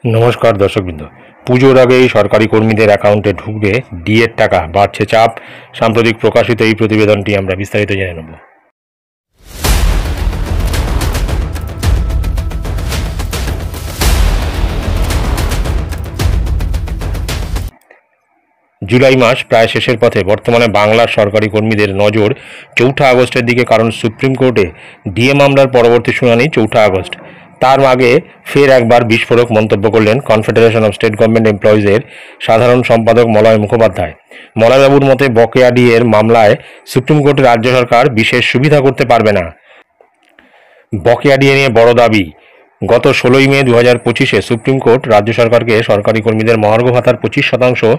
নমস্কার দর্শকবৃন্দ। পুজোর আগেই সরকারি কর্মীদের অ্যাকাউন্টে ঢুকবে ডিএর টাকা, বাড়ছে চাপ। সাম্প্রতিক প্রকাশিত এই প্রতিবেদনটি আমরা বিস্তারিত জেনে নেব। জুলাই মাস প্রায় শেষের পথে। বর্তমানে বাংলার সরকারি কর্মীদের নজর 4 আগস্টের দিকে, কারণ সুপ্রিম কোর্টে ডিএ মামলার পরবর্তী শুনানি 4 আগস্ট। তার আগে ফের একবার বিস্ফোরক মন্তব্য করলেন কনফেডারেশন অফ স্টেট গভর্নমেন্ট এমপ্লয়িজের সাধারণ সম্পাদক মলয় মুখোপাধ্যায়। মলয়বাবুর মতে, বকেয়া ডিএর মামলায় সুপ্রিম কোর্টে রাজ্য সরকার বিশেষ সুবিধা করতে পারবে না। বকেয়া ডিএ নিয়ে বড় দাবি। গত 16ই মে 2025-এ সুপ্রিম কোর্ট রাজ্য সরকারকে সরকারি কর্মীদের মহার্ঘ ভাতার 25%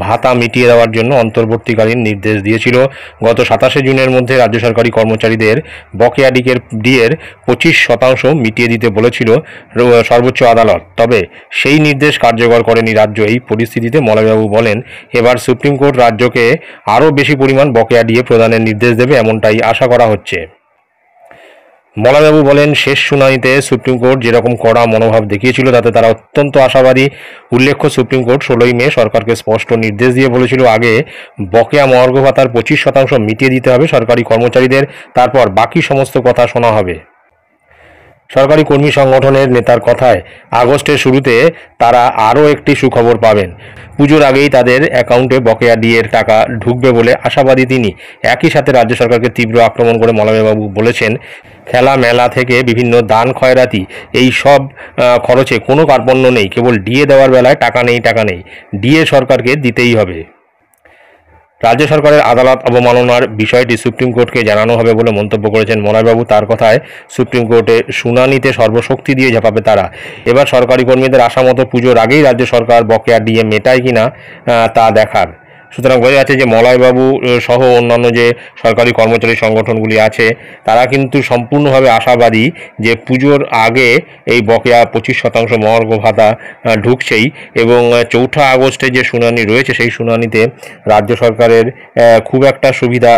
ভাতা মিটিয়ে দেওয়ার জন্য অন্তর্বর্তীকালীন নির্দেশ দিয়েছিল। গত 27শে জুনের মধ্যে রাজ্য সরকারি কর্মচারীদের বকেয়া ডিএর 25% মিটিয়ে দিতে বলেছিল সর্বোচ্চ আদালত। তবে সেই নির্দেশ কার্যকর করেনি রাজ্য। এই পরিস্থিতিতে মলয়বাবু বলেন, এবার সুপ্রিম কোর্ট রাজ্যকে আরও বেশি পরিমাণ বকেয়া ডিএ প্রদানের নির্দেশ দেবে, এমনটাই আশা করা হচ্ছে। মলয়বাবু বলেন, শেষ শুনানিতে সুপ্রিম কোর্ট যেরকম কড়া মনোভাব দেখিয়েছিল তাতে তারা অত্যন্ত আশাবাদী। উল্লেখ্য, সুপ্রিম কোর্ট 16ই মে সরকারকে স্পষ্ট নির্দেশ দিয়ে বলেছিল, আগে বকেয়া মহার্ঘ ভাতার 25% মিটিয়ে দিতে হবে সরকারি কর্মচারীদের, তারপর বাকি সমস্ত কথা শোনা হবে। সরকারি কর্মী সংগঠনের নেতার কথায় আগস্টের শুরুতে তারা আরও একটি সুখবর পাবেন। পুজোর আগেই তাদের অ্যাকাউন্টে বকেয়া ডিএর টাকা ঢুকবে বলে আশাবাদী তিনি। একই সাথে রাজ্য সরকারকে তীব্র আক্রমণ করে মলয়বাবু বলেছেন, খেলা মেলা থেকে বিভিন্ন দান খয়রাতি এই সব খরচে কোনো কার্পণ্য নেই, কেবল ডিএ দেওয়ার বেলায় টাকা নেই। ডিএ সরকারকে দিতেই হবে। রাজ্য সরকারের আদালত অবমাননার বিষয়টি সুপ্রিম কোর্টকে জানানো হবে বলে মন্তব্য করেছেন মলয়বাবু। তার কথায়, সুপ্রিম কোর্টে শুনানিতে সর্বশক্তি দিয়ে ঝাঁপাবে তারা। এবার সরকারি কর্মীদের আশামতো পুজোর আগেই রাজ্য সরকার বকেয়া ডিএ মেটায় কিনা তা দেখার। সুতরাং বোঝা যাচ্ছে যে মলয়বাবু সহ অন্যান্য যে সরকারি কর্মচারী সংগঠনগুলি আছে তারা কিন্তু সম্পূর্ণভাবে আশাবাদী যে পুজোর আগে এই বকেয়া 25% মহার্ঘ ভাতা ঢুকছেই, এবং 4 আগস্টে যে শুনানি রয়েছে সেই শুনানিতে রাজ্য সরকারের খুব একটা সুবিধা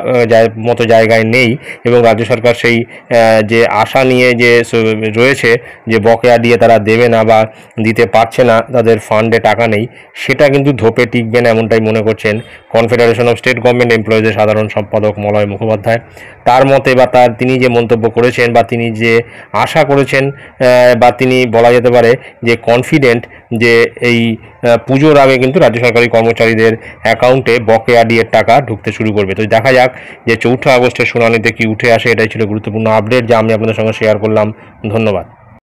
মতো জায়গায় নেই, এবং রাজ্য সরকার সেই যে আশা নিয়ে যে রয়েছে যে বকেয়া দিয়ে তারা দেবে না বা দিতে পারছে না, তাদের ফান্ডে টাকা নেই, সেটা কিন্তু ধোপে টিকবে না, এমনটাই মনে করছেন কনফেডারেশন অফ স্টেট গভর্নমেন্ট এমপ্লয়িজের সাধারণ সম্পাদক মলয় মুখোপাধ্যায়। তার মতে বা তিনি যে মন্তব্য করেছেন বা তিনি যে আশা করেছেন বা তিনি বলা যেতে পারে যে কনফিডেন্ট যে এই পুজোর আগে কিন্তু রাজ্য সরকারি কর্মচারীদের অ্যাকাউন্টে বকেয়া ডিএর টাকা ঢুকতে শুরু করবে। তো দেখা যাক যে 4 আগস্টের শুনানিতে কি উঠে আসে। এটাই ছিল গুরুত্বপূর্ণ আপডেট যা আমি আপনাদের সঙ্গে শেয়ার করলাম। ধন্যবাদ।